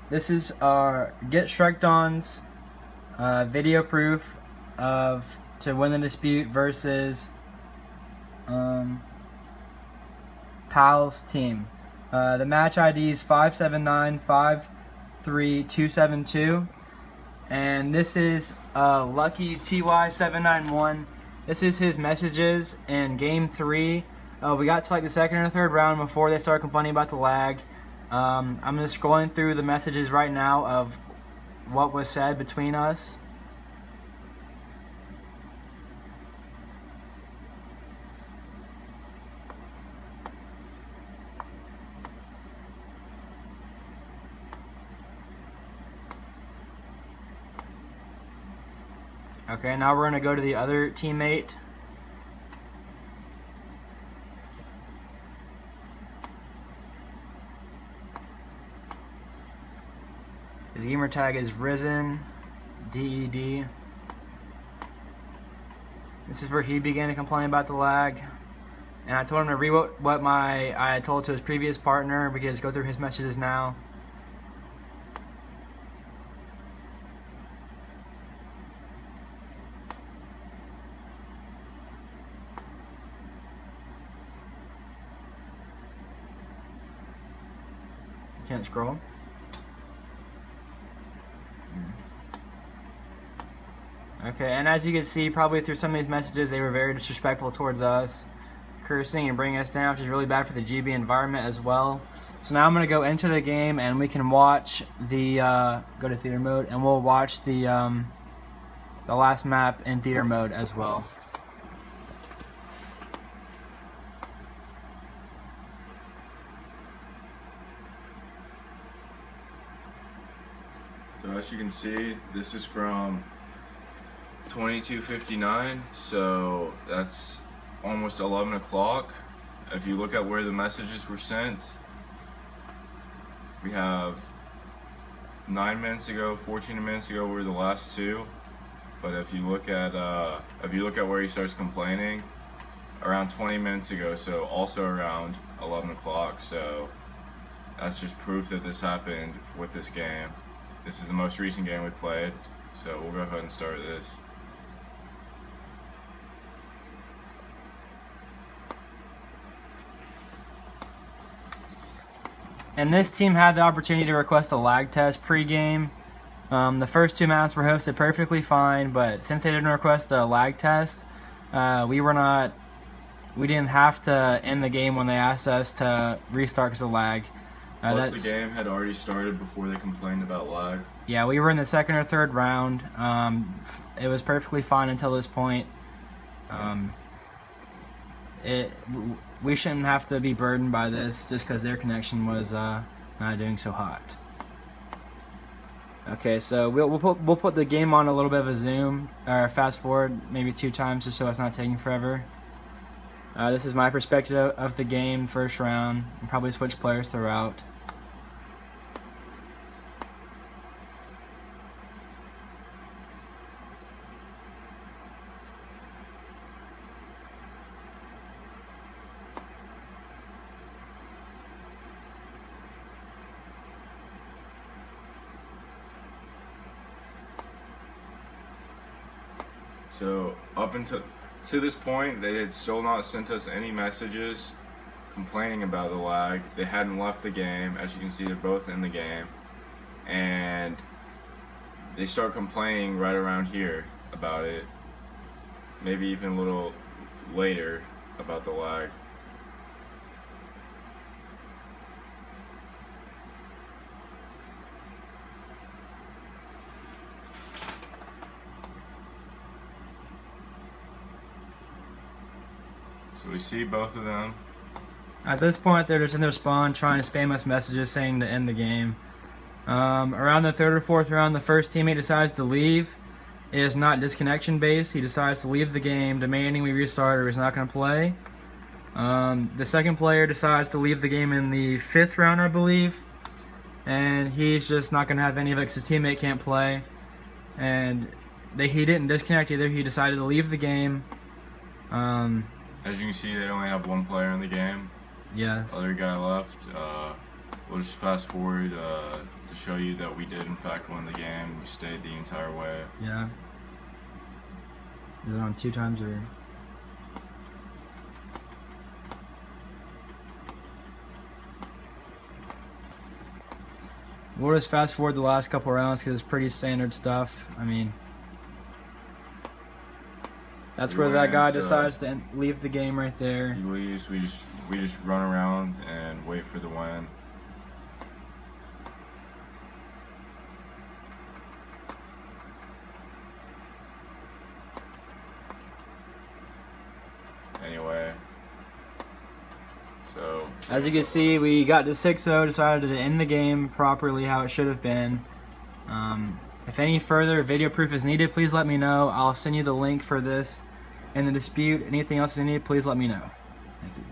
This is our Get Shrekdon's video proof of to win the dispute versus Pal's team. The match ID is 579-53272, and this is Lucky TY791. This is his messages in Game 3. We got to like the second or third round before they started complaining about the lag. I'm just scrolling through the messages right now of what was said between us. Okay, now we're going to go to the other teammate. His gamer tag is Risen DED. This is where he began to complain about the lag, and I told him to read what I told to his previous partner. We can just go through his messages now. Can't scroll. Okay, and as you can see, probably through some of these messages, they were very disrespectful towards us, cursing and bringing us down, which is really bad for the GB environment as well. So now I'm going to go into the game, and we can watch the go to theater mode, and we'll watch the last map in theater mode as well. So as you can see, this is from 22:59, so that's almost 11 o'clock. If you look at where the messages were sent, we have 9 minutes ago, 14 minutes ago were the last two. But if you look at where he starts complaining, around 20 minutes ago, so also around 11 o'clock. So that's just proof that this happened with this game. This is the most recent game we played, so we'll go ahead and start this. And this team had the opportunity to request a lag test pre-game. The first two maps were hosted perfectly fine, but since they didn't request a lag test, we didn't have to end the game when they asked us to restart because of lag. Plus the game had already started before they complained about lag. Yeah, we were in the second or third round. It was perfectly fine until this point. We shouldn't have to be burdened by this just because their connection was not doing so hot. Okay, so we'll put the game on a little bit of a zoom or fast forward maybe 2 times just so it's not taking forever. This is my perspective of the game, first round. I'll probably switch players throughout. So up until this point, they had still not sent us any messages complaining about the lag. They hadn't left the game. As you can see, they're both in the game, and they start complaining right around here about it. Maybe even a little later about the lag. So we see both of them. At this point, they're just in their spawn trying to spam us messages saying to end the game. Around the third or fourth round, the first teammate decides to leave. It is not disconnection based. He decides to leave the game, demanding we restart or he's not going to play. The second player decides to leave the game in the 5th round, I believe. And he's just not going to have any of it because his teammate can't play. And he didn't disconnect either. He decided to leave the game. As you can see, they only have one player in the game. Yes. Other guy left. we'll just fast forward to show you that we did in fact win the game. We stayed the entire way. Yeah. Is it on 2 times or? We'll just fast forward the last couple rounds because it's pretty standard stuff. I mean, that's where that guy decides to leave the game right there. He leaves. We just run around and wait for the win. Anyway, so as you can see, we got to 6-0, decided to end the game properly how it should have been. If any further video proof is needed, please let me know. I'll send you the link for this and the dispute. Anything else is needed, please let me know. Thank you.